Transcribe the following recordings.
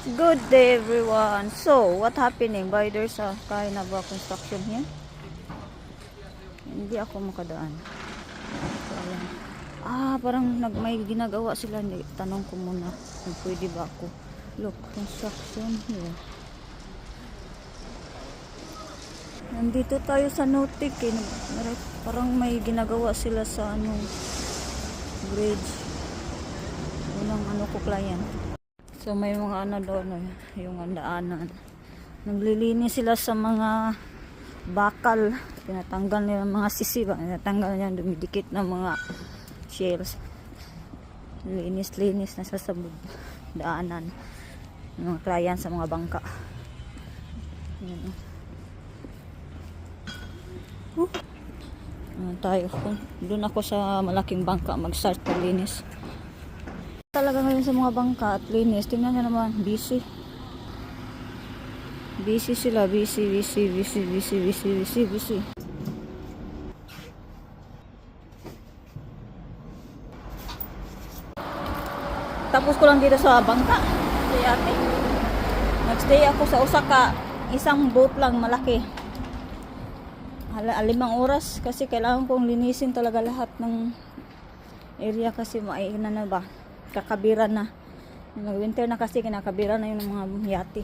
Good day everyone. So, what happening? By there's a kind of a construction here. Hindi ako makadaan. So, ayan. Parang may ginagawa sila. Tanong ko muna kung pwede ba ako. Look, construction here. Nandito tayo sa Nautic eh. Parang may ginagawa sila sa bridge. Unang ko client. So may mga doon, yung daanan. Naglilinis sila sa mga bakal. Tinatanggal nila mga sisi ba? Tinatanggal nila dumidikit na mga shells. Linis-linis na sa daanan. Yung mga client sa mga bangka. Yan. Tayo. Doon ako sa malaking bangka mag-start paglinis. Talaga ngayon sa mga bangka at linis, tingnan nyo naman, busy sila, busy. Tapos ko lang dito sa bangka kaya nagstay ako sa Osaka, isang boat lang malaki, 5 oras kasi kailangan kong linisin talaga lahat ng area kasi maina na ba, kakabira na. Mag-winter na kasi kinakabira na yung mga yate.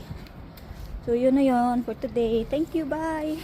So yun na yun for today. Thank you, bye!